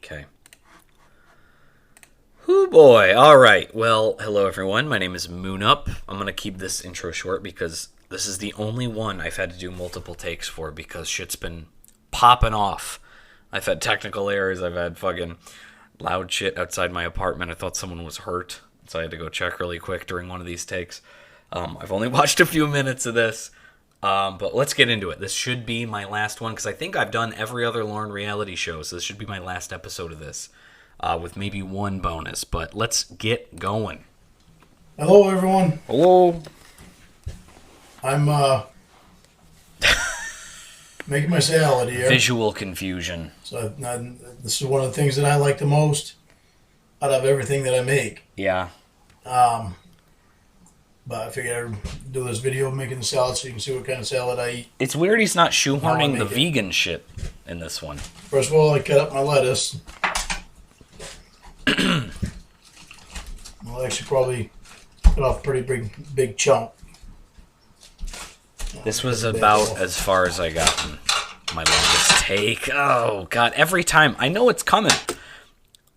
Okay. Whoo boy. All right. Well, hello everyone. My name is Moonup. I'm going to keep this intro short because this is the only one I've had to do multiple takes for because shit's been popping off. I've had technical errors. I've had fucking loud shit outside my apartment. I thought someone was hurt, so I had to go check really quick during one of these takes. I've only watched a few minutes of this, but let's get into it. This should be my last one because I think I've done every other Lorne reality show, so this should be my last episode of this. With maybe one bonus, but let's get going. Hello, everyone. Hello. I'm making my salad here. Visual confusion. So this is one of the things that I like the most out of everything that I make. Yeah. But I figured I'd do this video making the salad so you can see what kind of salad I eat. It's weird he's not shoehorning the vegan shit in this one. First of all, I cut up my lettuce. I'll actually probably cut off a pretty big chunk. This was about as far as I got in my longest take. Oh, God. Every time. I know it's coming.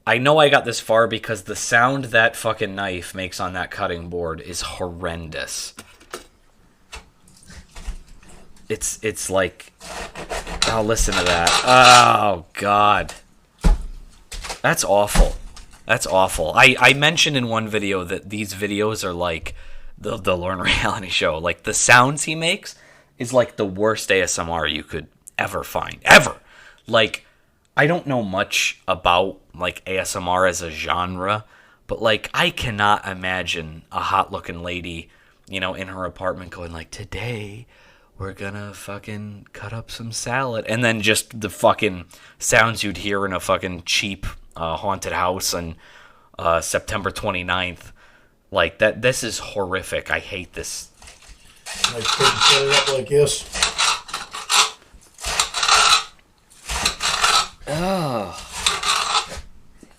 I know I got this far because the sound that fucking knife makes on that cutting board is horrendous. It's like... Oh, listen to that. Oh, God. That's awful. That's awful. I mentioned in one video that these videos are like the Lorne reality show. Like, the sounds he makes is like the worst ASMR you could ever find. Ever! Like, I don't know much about, like, ASMR as a genre, but, like, I cannot imagine a hot-looking lady, you know, in her apartment going, like, today we're gonna fucking cut up some salad. And then just the fucking sounds you'd hear in a fucking cheap haunted house on September 29th. Like, that. This is horrific. I hate this. Like, set it up like this. Oh.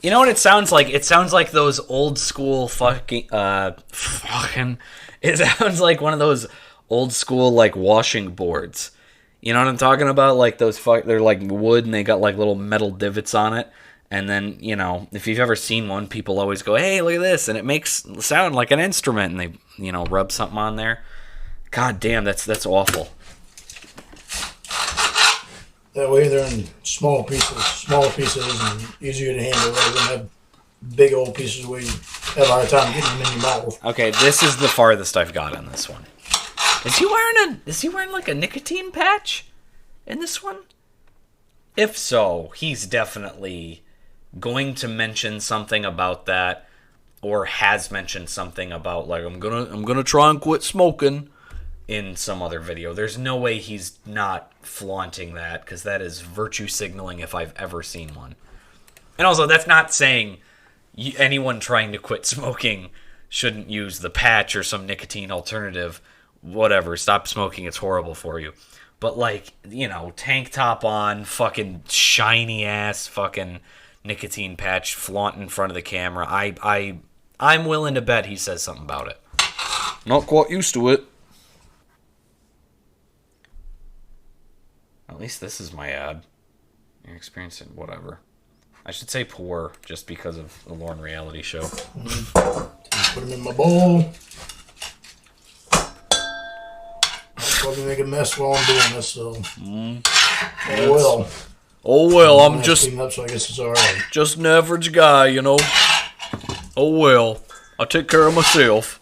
You know what it sounds like? It sounds like those old school fucking it sounds like one of those old school, like, washing boards. You know what I'm talking about? Like, those they're like wood and they got like little metal divots on it. And then, you know, if you've ever seen one, people always go, hey, look at this. And it makes sound like an instrument. And they, you know, rub something on there. God damn, that's awful. That way they're in smaller pieces and easier to handle rather than have big old pieces where you have a hard time getting them in your mouth. Okay, this is the farthest I've got on this one. Is he wearing like a nicotine patch in this one? If so, he's definitely going to mention something about that, or has mentioned something about, like, I'm gonna try and quit smoking in some other video. There's no way he's not flaunting that, because that is virtue signaling if I've ever seen one. And also, that's not saying anyone trying to quit smoking shouldn't use the patch or some nicotine alternative. Whatever, stop smoking, it's horrible for you. But, like, you know, tank top on, fucking shiny ass fucking nicotine patch, flaunt in front of the camera. I'm willing to bet he says something about it. Not quite used to it. At least this is my ad. You're experiencing whatever. I should say poor, just because of the Lorne reality show. Put them in my bowl. I'll probably make a mess while I'm doing this, so... Oh, well. Oh, well, I'm just... Up, so I guess it's alright. Just an average guy, you know. Oh, well. I'll take care of myself.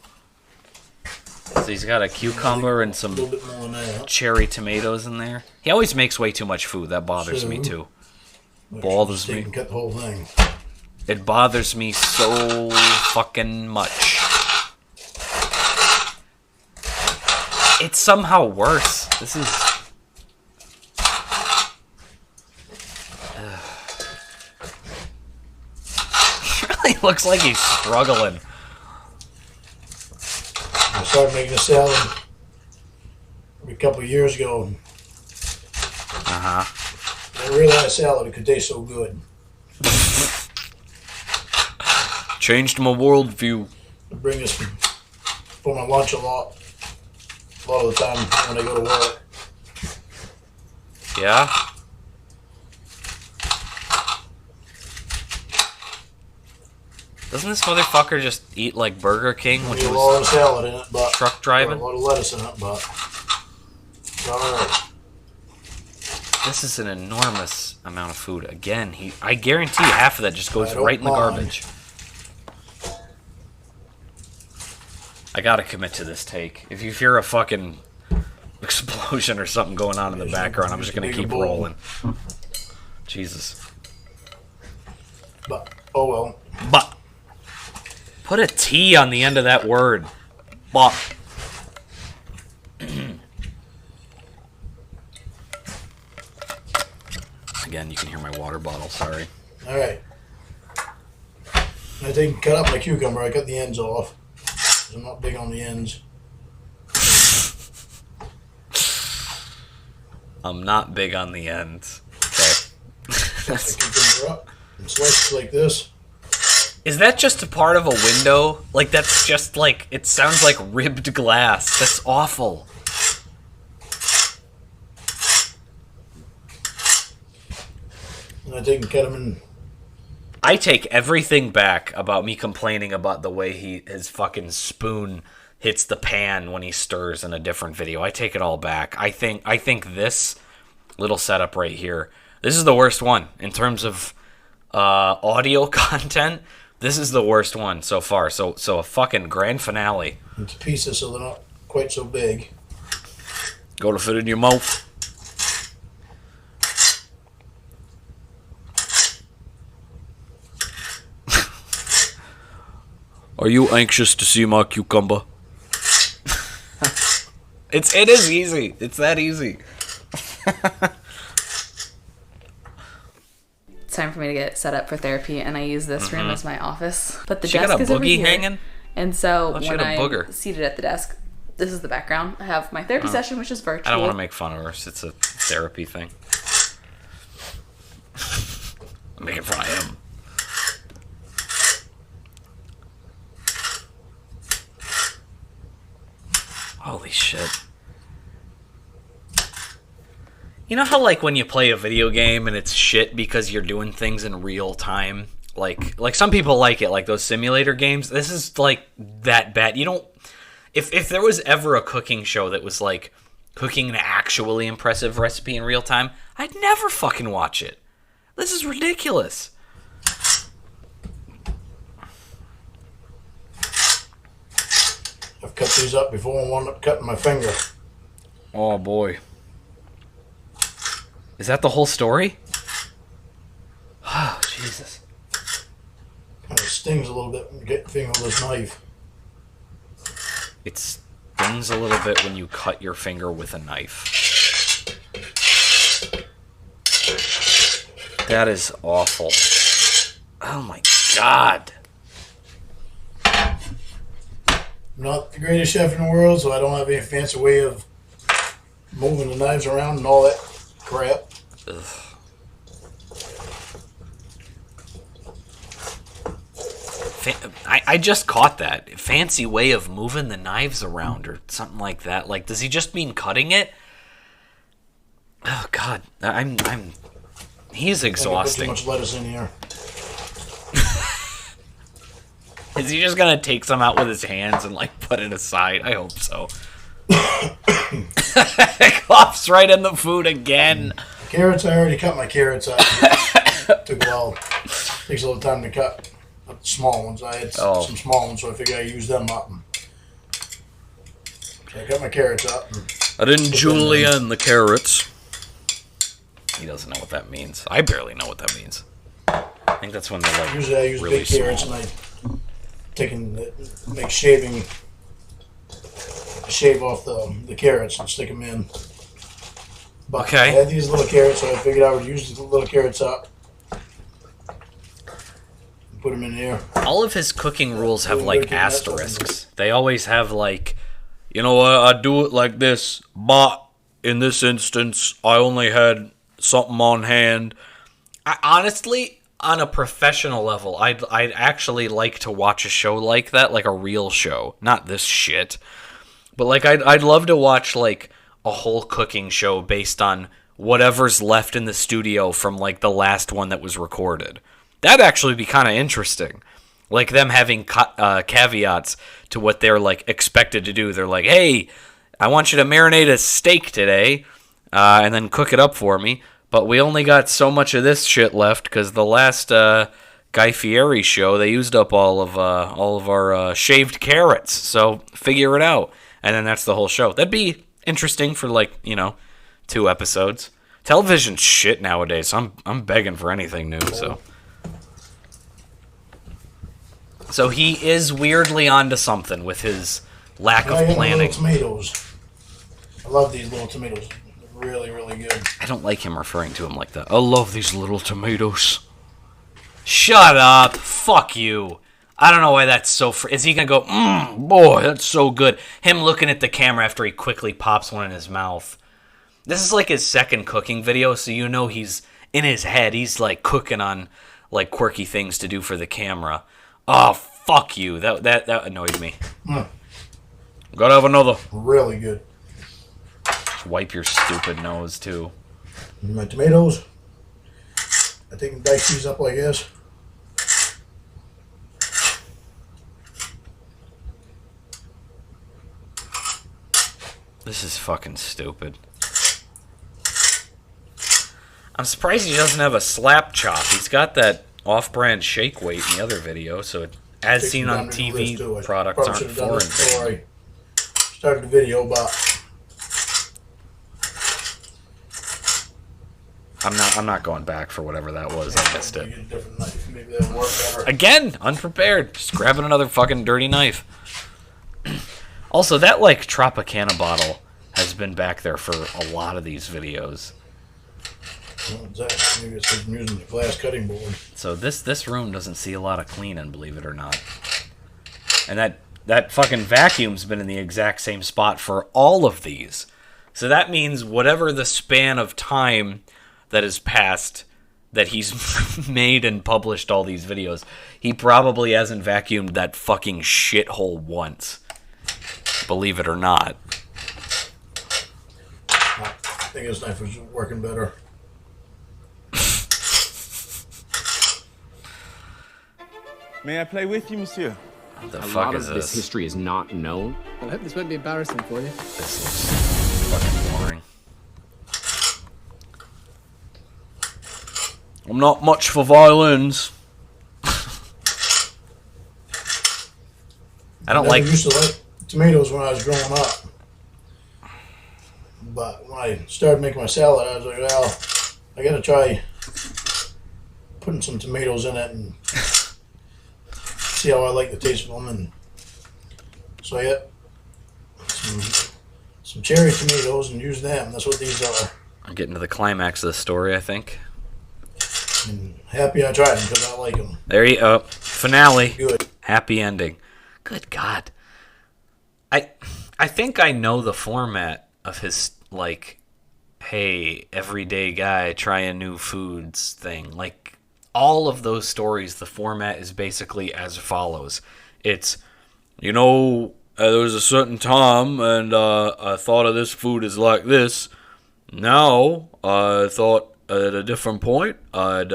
So he's got a cucumber and some cherry tomatoes in there. He always makes way too much food. That bothers me, too. Bothers me. Cut the whole thing. It bothers me so fucking much. It's somehow worse. This is... It really looks like he's struggling. I started making a salad a couple of years ago. Uh-huh. I didn't realize salad could taste so good. Changed my worldview. I bring this for my lunch a lot of the time when I go to work. Yeah? Doesn't this motherfucker just eat like Burger King when he a lot of was salad in it, but truck driving? a lot of lettuce in it, but it's all right. This is an enormous amount of food. Again, I guarantee you half of that just goes right in the garbage. I gotta commit to this take. If you hear a fucking explosion or something going on in the background, I'm just gonna keep rolling. Jesus. But, oh well. But. Put a T on the end of that word. But. Again, you can hear my water bottle, sorry. Alright. I think cut up my cucumber, I cut the ends off. I'm not big on the ends. I'm not big on the ends. Okay. Cut the cucumber up and slice it like this. Is that just a part of a window? Like, that's just like, it sounds like ribbed glass. That's awful. And I take and cut them in. I take everything back about me complaining about the way his fucking spoon hits the pan when he stirs in a different video. I take it all back. I think this little setup right here, this is the worst one in terms of audio content. This is the worst one so far. So a fucking grand finale. Into pieces so they're not quite so big. Go to fit in your mouth. Are you anxious to see my cucumber? It is easy. It's that easy. It's time for me to get set up for therapy, and I use this room as my office. But the She desk got a is over boogie here, hanging? and so She when got a I'm booger. seated at the desk, this is the background. I have my therapy session, which is virtual. I don't want to make fun of her. It's a therapy thing. I'm making fun of him. Holy shit. You know how, like, when you play a video game and it's shit because you're doing things in real time? Like some people like it, like those simulator games. This is, like, that bad. You don't... If there was ever a cooking show that was, like, cooking an actually impressive recipe in real time, I'd never fucking watch it. This is ridiculous. I've cut these up before and wound up cutting my finger. Oh, boy. Is that the whole story? Oh, Jesus. Kind of stings a little bit when you get your finger with this knife. It stings a little bit when you cut your finger with a knife. That is awful. Oh, my God. I'm not the greatest chef in the world, so I don't have any fancy way of moving the knives around and all that crap. Ugh. I just caught that. Fancy way of moving the knives around or something like that. Like, does he just mean cutting it? Oh, God. He's exhausting. I put too much lettuce in here. Is he just gonna take some out with his hands and, like, put it aside? I hope so. Coughs right in the food again. Carrots, I already cut my carrots up. Took a while. Takes a little time to cut the small ones. I had some small ones, so I figured I'd use them up. So I cut my carrots up. I didn't julienne the carrots. He doesn't know what that means. I barely know what that means. I think that's when they're, like, Usually I use really big carrots small. and I make shave off the carrots and stick them in. But Okay. I had these little carrots, so I figured I would use the little carrots up. Put them in here. All of his cooking rules have, like, asterisks. They always have, like, you know what, I do it like this, but in this instance, I only had something on hand. Honestly, on a professional level, I'd actually like to watch a show like that, like a real show. Not this shit. But, like, I'd love to watch, like, a whole cooking show based on whatever's left in the studio from, like, the last one that was recorded. That'd actually be kind of interesting. like them having caveats to what they're like expected to do. They're like, hey, I want you to marinate a steak today, and then cook it up for me. But we only got so much of this shit left because the last Guy Fieri show, they used up all of our shaved carrots. So figure it out, and then that's the whole show. That'd be interesting for 2 episodes. Television's shit nowadays. So I'm begging for anything new. So he is weirdly onto something with his lack of planning. Little tomatoes. I love these little tomatoes. They're really, really good. I don't like him referring to him like that. I love these little tomatoes. Shut up. Fuck you. I don't know why that's so... Is he going to go, boy, that's so good. Him looking at the camera after he quickly pops one in his mouth. This is like his second cooking video, so you know he's... In his head, he's like cooking on like quirky things to do for the camera. Oh, fuck you. That annoyed me. Gotta have another. Really good. Just wipe your stupid nose, too. And my tomatoes. I take and dice these up like this. This is fucking stupid. I'm surprised he doesn't have a slap chop. He's got that off-brand shake weight in the other video, so as seen on TV, products aren't foreign. Before I started the video, but I'm not going back for whatever that was. I missed it. get a different knife. Maybe that'll work better. Again, unprepared. Just grabbing another fucking dirty knife. Also, that like Tropicana bottle has been back there for a lot of these videos. What's that? Maybe it's because I'm using the glass cutting board. So this room doesn't see a lot of cleaning, believe it or not. And that fucking vacuum's been in the exact same spot for all of these. So that means whatever the span of time that has passed that he's made and published all these videos, he probably hasn't vacuumed that fucking shithole once. Believe it or not. I think this knife was working better. May I play with you, monsieur? What the A fuck lot is of this? this history is not known. I hope this won't be embarrassing for you. This looks fucking boring. I'm not much for violins. I don't like... used to like tomatoes when I was growing up. But when I started making my salad, I was like, well, I gotta try putting some tomatoes in it and see how I like the taste of them. And so I got some cherry tomatoes and used them. That's what these are. I'm getting to the climax of the story, I think. And happy I tried them because I like them. There you go. Finale. Good. Happy ending. Good God. I think I know the format of his, like, hey, everyday guy, trying new foods thing. Like, all of those stories, the format is basically as follows. It's, there was a certain time, and I thought of this food as like this. Now, I thought at a different point, I'd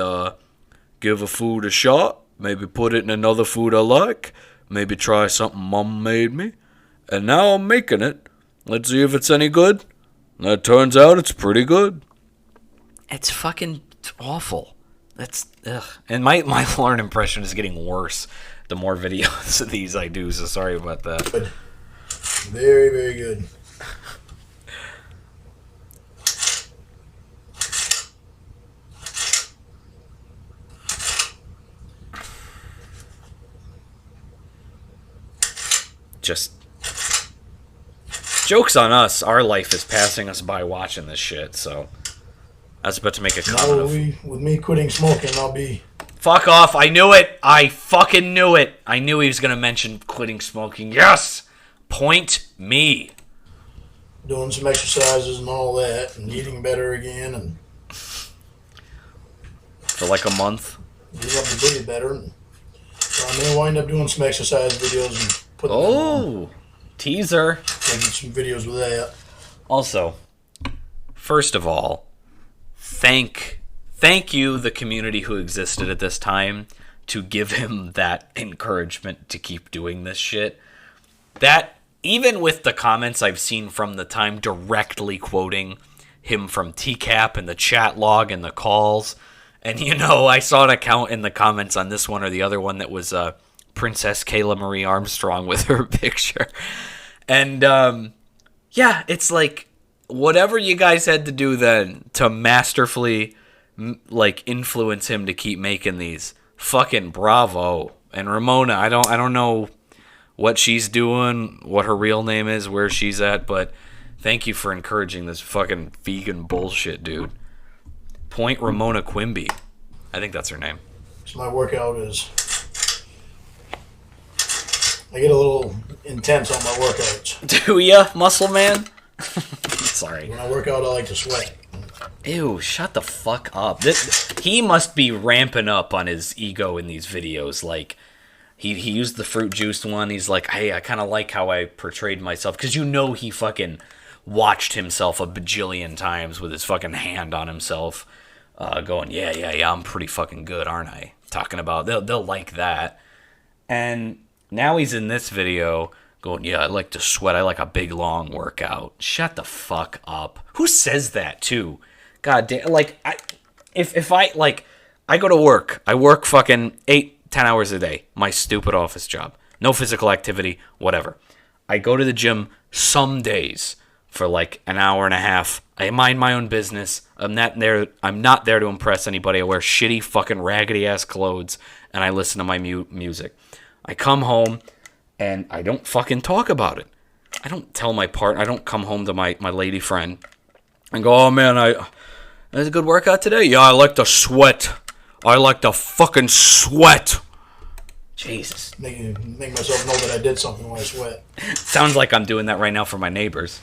give a food a shot, maybe put it in another food I like, maybe try something Mom made me, and now I'm making it. Let's see if it's any good. And it turns out it's pretty good. It's fucking awful. That's, ugh. And my Lorne impression is getting worse the more videos of these I do, so sorry about that. Good. Very, very good. Just joke's on us. Our life is passing us by watching this shit, so I was about to make a comment of... With me quitting smoking, I'll be... Fuck off. I knew it. I fucking knew it. I knew he was going to mention quitting smoking. Yes! Point me. Doing some exercises and all that, and eating better again, and... For like a month. Eating up the breathe better. And so I may wind up doing some exercise videos and putting them on. Teaser. Making some videos with that. Also, first of all, thank you, the community who existed at this time, to give him that encouragement to keep doing this shit. That, even with the comments I've seen from the time directly quoting him from TCAP and the chat log and the calls, and I saw an account in the comments on this one or the other one that was Princess Kayla Marie Armstrong with her picture. And yeah, it's like, whatever you guys had to do then to masterfully influence him to keep making these, fucking bravo. And Ramona, I don't know what she's doing, what her real name is, where she's at, but thank you for encouraging this fucking vegan bullshit, dude. Point Ramona Quimby. I think that's her name. So my workout is, I get a little intense on my workouts. Do ya, muscle man? Sorry. When I work out, I like to sweat. Ew, shut the fuck up. He must be ramping up on his ego in these videos. Like, he used the fruit juice one. He's like, hey, I kind of like how I portrayed myself. Because he fucking watched himself a bajillion times with his fucking hand on himself. Going, yeah, I'm pretty fucking good, aren't I? Talking about, they'll like that. And now he's in this video going, yeah, I like to sweat. I like a big, long workout. Shut the fuck up. Who says that, too? God damn, I go to work. I work fucking 8-10 hours a day. My stupid office job. No physical activity, whatever. I go to the gym some days for like an hour and a half. I mind my own business. I'm not there to impress anybody. I wear shitty fucking raggedy ass clothes and I listen to my music. I come home and I don't fucking talk about it. I don't tell my partner. I don't come home to my lady friend and go, oh man, it was a good workout today. Yeah, I like to sweat. I like to fucking sweat. Jesus. Make myself know that I did something when I sweat. Sounds like I'm doing that right now for my neighbors.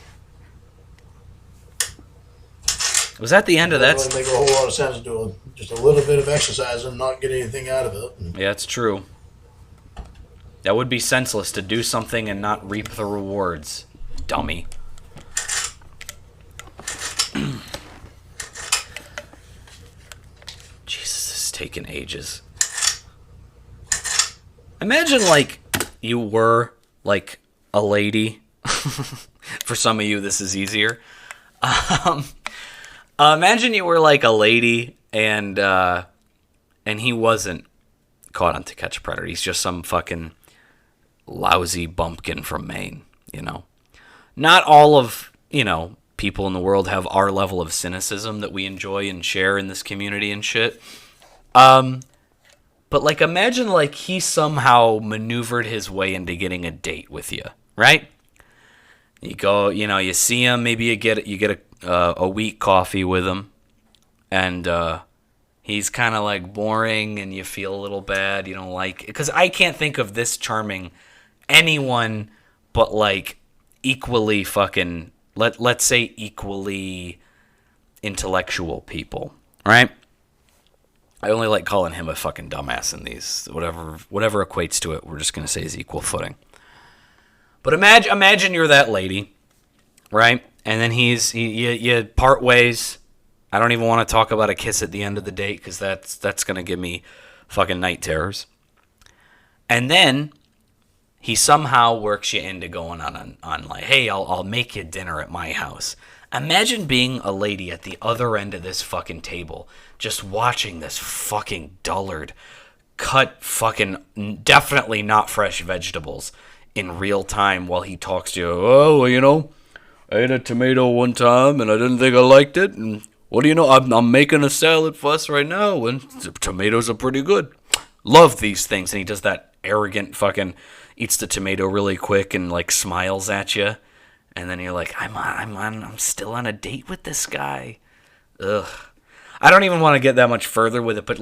Was that the end of that? It doesn't make a whole lot of sense to do just a little bit of exercise and not get anything out of it. Yeah, it's true. That would be senseless to do something and not reap the rewards. Dummy. Jesus, this is taking ages. Imagine, you were, a lady. For some of you, this is easier. Imagine you were, a lady, and he wasn't caught on To Catch a Predator. He's just some fucking lousy bumpkin from Maine, Not all of, people in the world have our level of cynicism that we enjoy and share in this community and shit. But, imagine, he somehow maneuvered his way into getting a date with you, right? You go, you see him, maybe you get a week coffee with him, and he's kind of, boring, and you feel a little bad, you don't like it. Because I can't think of this charming anyone but, equally fucking, let's say equally intellectual people, right? I only like calling him a fucking dumbass in these. Whatever equates to it, we're just going to say is equal footing. But imagine you're that lady, right? And then you part ways. I don't even want to talk about a kiss at the end of the date because that's going to give me fucking night terrors. And then he somehow works you into going on hey, I'll make you dinner at my house. Imagine being a lady at the other end of this fucking table, just watching this fucking dullard cut fucking definitely not fresh vegetables in real time while he talks to you. Oh, well, I ate a tomato one time and I didn't think I liked it. And what do you know? I'm making a salad for us right now and the tomatoes are pretty good. Love these things. And he does that arrogant fucking eats the tomato really quick and smiles at you. And then you're like, I'm still on a date with this guy. Ugh. I don't even want to get that much further with it, but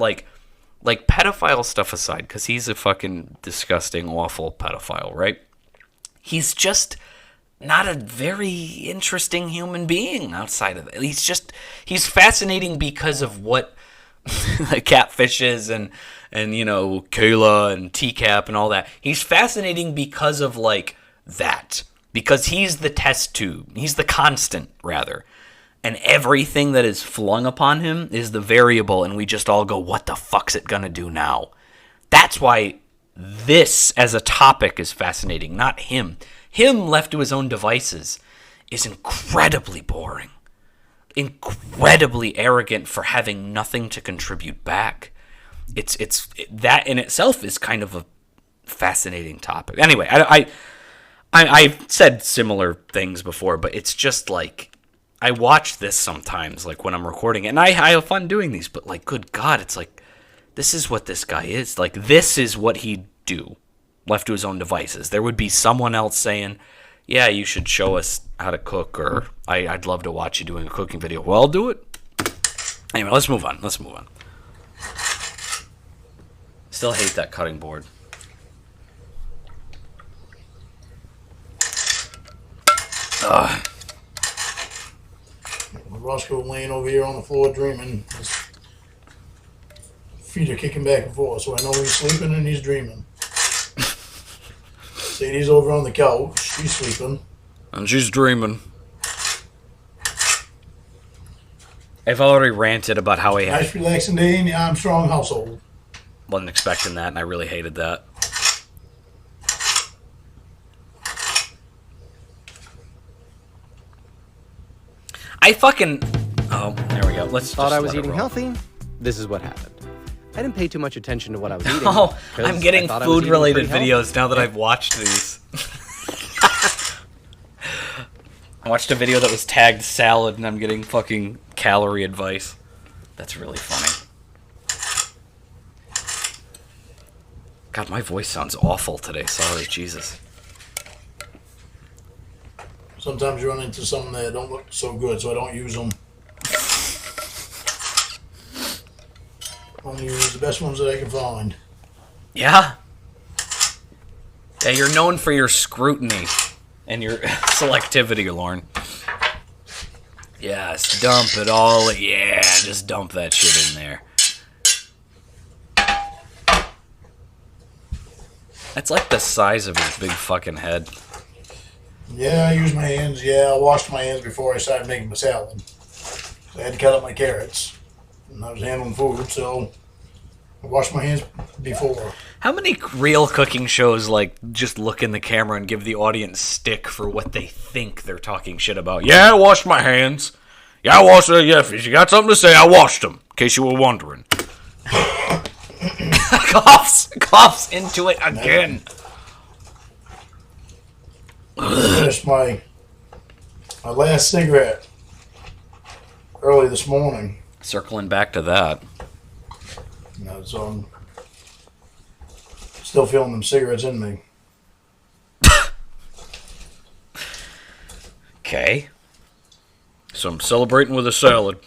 pedophile stuff aside, because he's a fucking disgusting, awful pedophile, right? He's just not a very interesting human being outside of it. He's fascinating because of what Catfish is and Kayla and TCAP and all that. He's fascinating because of that. Because he's the test tube. He's the constant, rather. And everything that is flung upon him is the variable, and we just all go, what the fuck's it gonna do now? that's why this as a topic is fascinating, not him. Him left to his own devices is incredibly boring. Incredibly arrogant for having nothing to contribute back. It's that in itself is kind of a fascinating topic. Anyway, I've said similar things before, but it's just like I watch this sometimes, like when I'm recording it, and I have fun doing these. But like, good God, it's like this is what this guy is. Like this is what he'd do, left to his own devices. There would be someone else saying, "Yeah, you should show us how to cook," or "I'd love to watch you doing a cooking video." Well, I'll do it. Anyway, let's move on. Still hate that cutting board. Roscoe laying over here on the floor dreaming. His feet are kicking back and forth, so I know he's sleeping and he's dreaming. Sadie's over on the couch. She's sleeping. And she's dreaming. I've already ranted about how I Nice relaxing day in the Armstrong household. wasn't expecting that, and I really hated that. Oh, there we go. Let's Thought just I was let it eating roll. healthy. This is what happened. I didn't pay too much attention to what I was eating. Oh, 'cause I'm getting I thought I was eating food-related pretty healthy. videos now that I've watched these. I watched a video that was tagged salad, and I'm getting fucking calorie advice. That's really funny. God, my voice sounds awful today. Sorry, Jesus. Sometimes you run into something that don't look so good, so I don't use them. Only use the best ones that I can find. Yeah? Yeah, you're known for your scrutiny and your selectivity, Lorne. Yes, dump it all. Yeah, just dump that shit in there. That's like the size of his big fucking head. Yeah, I use my hands. Yeah, I washed my hands before I started making my salad. I had to cut up my carrots. And I was handling food, so I washed my hands before. How many real cooking shows, like, just look in the camera and give the audience stick for what they think they're talking shit about? Yeah, I washed my hands. Yeah, I washed it. Yeah, if you got something to say, I washed them, in case you were wondering. coughs into it again. I finished my last cigarette early this morning. Circling back to that. You know, so I'm still feeling them cigarettes in me. Okay. So I'm celebrating with a salad.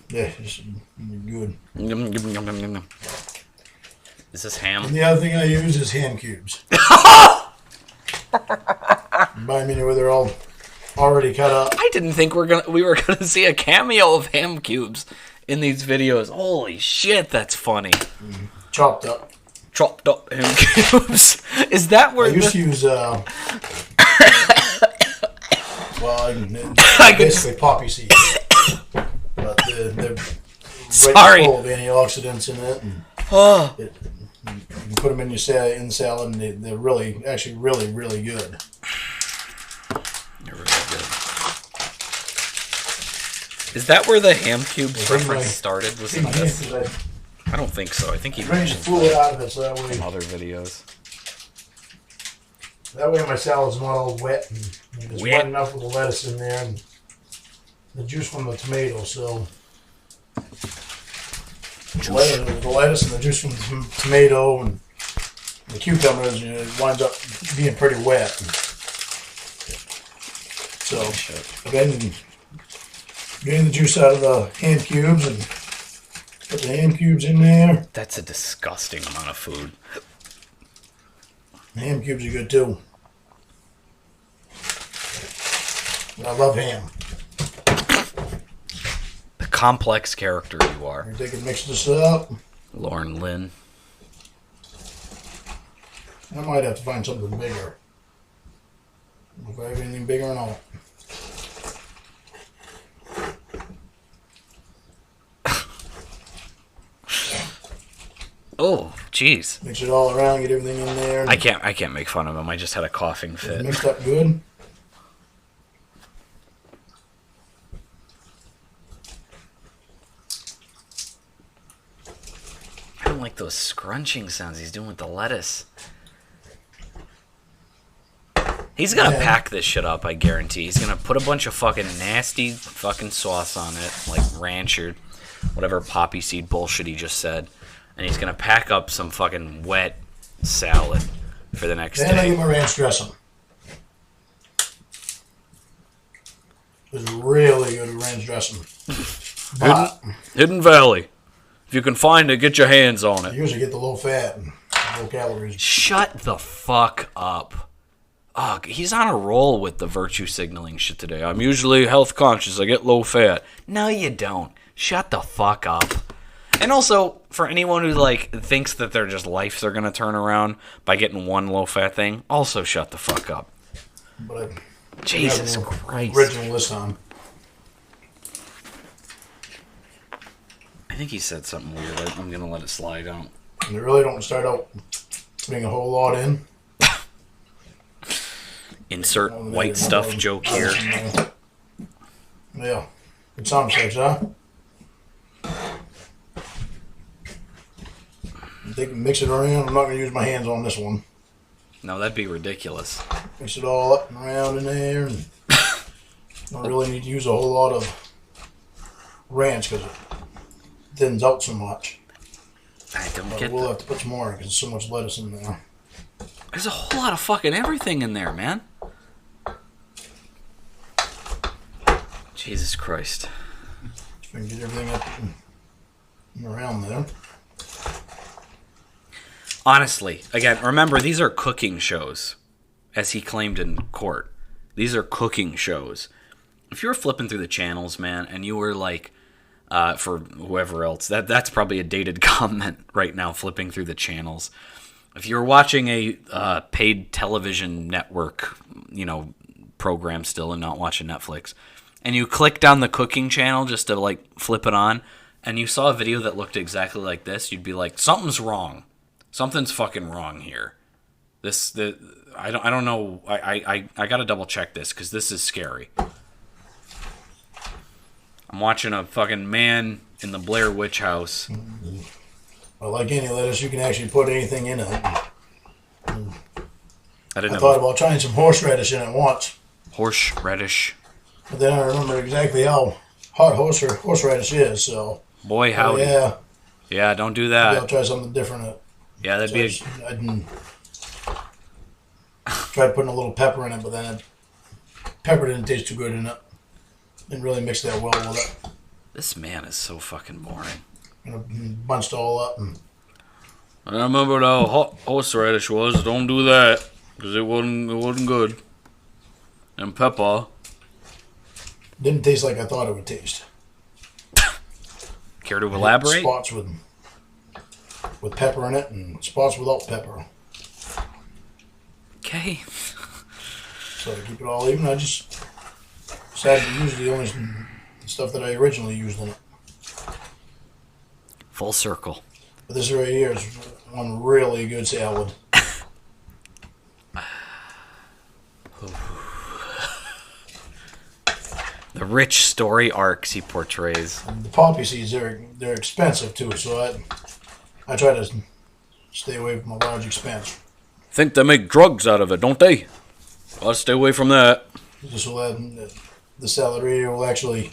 Yeah, it's good. Yum, yum, yum, yum, yum. Is this ham? And the other thing I use is ham cubes. Buy me where they're all already cut up. I didn't think we were gonna see a cameo of ham cubes in these videos. Holy shit, that's funny. Chopped up. Chopped up ham cubes. Is that where I used to use, basically poppy seeds. But they're Sorry. full of antioxidants in it. And Oh. you can put them in your salad, and they're really, actually really, really good. You're really good. Is that where the ham cubes reference started? Was it this? I don't think so. I think he Drain the mentioned fluid out of it, so that way, other videos. my salad's not all wet. And it's Wet. wet enough with the lettuce in there and the juice from the tomato. So the lettuce and the juice from the tomato and the cucumbers, it winds up being pretty wet. So again, getting the juice out of the ham cubes and put the ham cubes in there. That's a disgusting amount of food. The ham cubes are good too. I love ham. The complex character you are. They can mix this up. Lorne Lynn. I might have to find something bigger. If I have anything bigger or not. Oh. Jeez. Mix it all around, get everything in there. I can't make fun of him. I just had a coughing fit. Mixed up good. I don't like those scrunching sounds he's doing with the lettuce. He's gonna pack this shit up, I guarantee. He's gonna put a bunch of fucking nasty fucking sauce on it, like ranch or whatever poppy seed bullshit he just said. And he's gonna pack up some fucking wet salad for the next Then I day. get my ranch dressing. It's really good ranch dressing. But Hidden Valley. If you can find it, get your hands on I it. usually get the low fat and low calories. Shut the fuck up. Oh, he's on a roll with the virtue signaling shit today. I'm usually health conscious. I get low fat. No, you don't. Shut the fuck up. And also, for anyone who like thinks that their just lives are gonna turn around by getting one low fat thing, also shut the fuck up. But Jesus I have a Christ. original list on. I think he said something weird. I'm gonna let it slide out. And you really don't start out putting a whole lot in. Insert white stuff joke here. Yeah. Good sound effects, huh? They can mix it around. I'm not going to use my hands on this one. No, that'd be ridiculous. Mix it all up and around in there. And don't really need to use a whole lot of ranch because it thins out so much. I don't But get we'll that. have to put some more because there's so much lettuce in there. There's a whole lot of fucking everything in there, man. Jesus Christ. So we can get everything up and around there. Honestly, again, remember, these are cooking shows, as he claimed in court. These are cooking shows. If you were flipping through the channels, man, and you were like, for whoever else, that's probably a dated comment right now, flipping through the channels. If you're watching a paid television network, program still and not watching Netflix, and you clicked on the cooking channel just to like flip it on, and you saw a video that looked exactly like this, you'd be like, something's wrong. Something's fucking wrong here. I don't know. I gotta double check this because this is scary. I'm watching a fucking man in the Blair Witch house. Well, like any lettuce, you can actually put anything in it. I didn't I know. thought about trying some horseradish in it once, Horseradish. but then I remember exactly how hot horseradish is. So, Boy, howdy. Yeah, don't do maybe I'll that. try something different. Yeah, that'd be. I didn't tried putting a little pepper in it, but then pepper didn't taste too good in it. Didn't really mix that well with it. This man is so fucking boring. And it bunched all up. And I remember how hot horseradish was. Don't do that because it wasn't good. And pepper. didn't taste like I thought it would taste. Care to elaborate? Spots with pepper in it and spots without pepper. Okay. So to keep it all even, I just decided to use the only stuff that I originally used in it. Full circle. But this right here is one really good salad. The rich story arcs he portrays. The poppy seeds, they're expensive too, so I try to stay away from a large expense. Think they make drugs out of it, don't they? Gotta stay away from that. This will add, the salad right here will actually,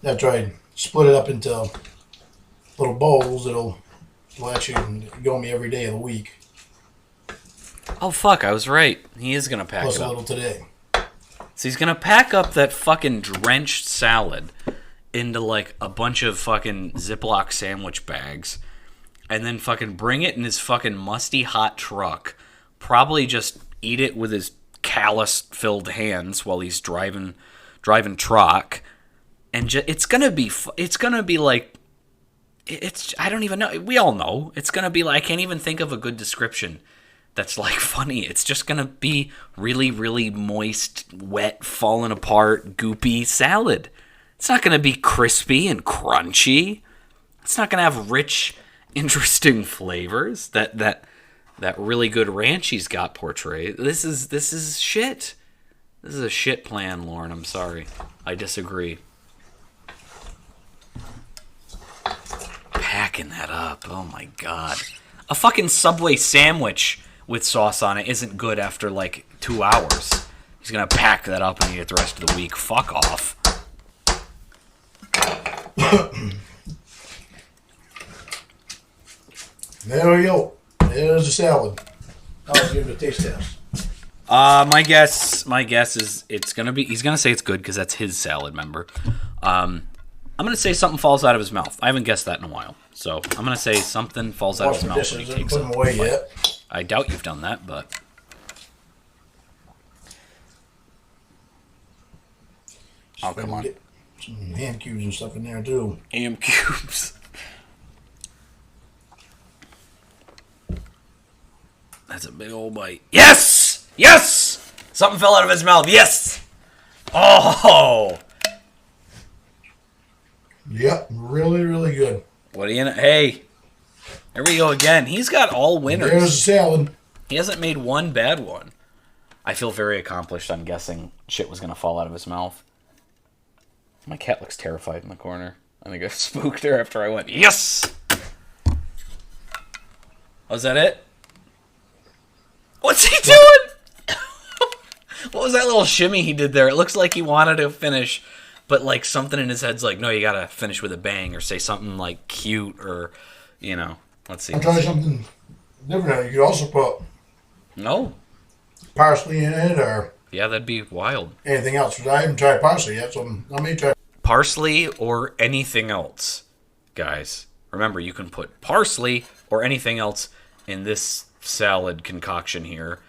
after I split it up into little bowls, it'll actually go me every day of the week, Oh fuck, I was right. He is gonna pack plus it a up. little today. So he's gonna pack up that fucking drenched salad into like a bunch of fucking Ziploc sandwich bags, and then fucking bring it in his fucking musty hot truck. Probably just eat it with his callus-filled hands while he's driving truck, and it's gonna be like it's I don't even know. We all know it's gonna be like I can't even think of a good description that's like funny. It's just gonna be really, really moist, wet, falling apart, goopy salad. It's not gonna be crispy and crunchy. It's not gonna have rich interesting flavors. That really good ranch he's got portrayed. This is shit. This is a shit plan, Lorne. I'm sorry. I disagree. Packing that up. Oh my god. A fucking Subway sandwich with sauce on it isn't good after like 2 hours. He's gonna pack that up and eat it the rest of the week. Fuck off. There we go. There's the salad. I'll give it a taste test. My guess is he's gonna say it's good because that's his salad, member. I'm gonna say something falls out of his mouth. I haven't guessed that in a while, so I'm gonna say something falls out of his mouth when he Dishes, takes put it. them away yet. I doubt you've done that, but oh come on, Get some hand cubes and stuff in there too. ham cubes. That's a big old bite. Yes! Yes! Something fell out of his mouth. Yes! Oh! Yep, really, really good. What do you know? Hey, there we go again. He's got all winners. There's the salad. He hasn't made one bad one. I feel very accomplished on guessing shit was going to fall out of his mouth. My cat looks terrified in the corner. I think I spooked her after I went, yes! Was that it? What's he doing? What was that little shimmy he did there? It looks like he wanted to finish, but like something in his head's like, no, you gotta finish with a bang or say something like cute or, you know. Let's see. I'll try something different. You could also put No. parsley in it or Yeah, that'd be wild. anything else. I haven't tried parsley yet, so I may try. Parsley or anything else, guys. Remember, you can put parsley or anything else in this salad concoction here.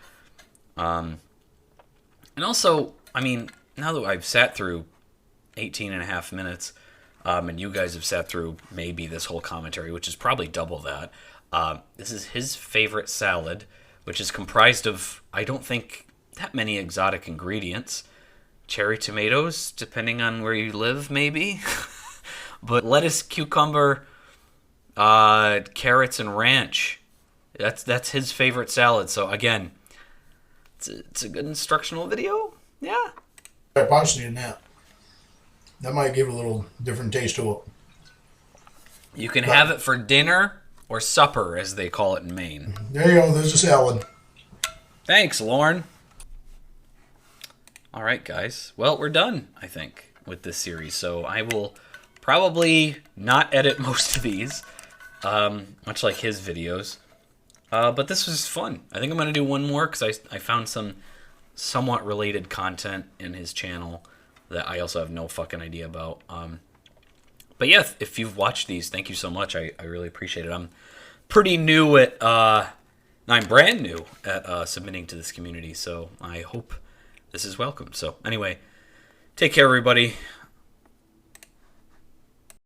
And also, I mean, now that I've sat through 18 and a half minutes, and you guys have sat through maybe this whole commentary, which is probably double that, this is his favorite salad, which is comprised of, I don't think, that many exotic ingredients. Cherry tomatoes, depending on where you live, maybe. But lettuce, cucumber, carrots, and ranch. That's his favorite salad. So again, it's a good instructional video. Yeah. Try parsley in that. That might give it a little different taste to it. You can have it for dinner or supper, as they call it in Maine. There you go. There's a salad. Thanks, Lorne. All right, guys. Well, we're done, I think, with this series. So I will probably not edit most of these, much like his videos. But this was fun. I think I'm going to do one more because I found some somewhat related content in his channel that I also have no fucking idea about. But yeah, if you've watched these, thank you so much. I really appreciate it. I'm pretty new at... I'm brand new at submitting to this community, so I hope this is welcome. So anyway, take care, everybody.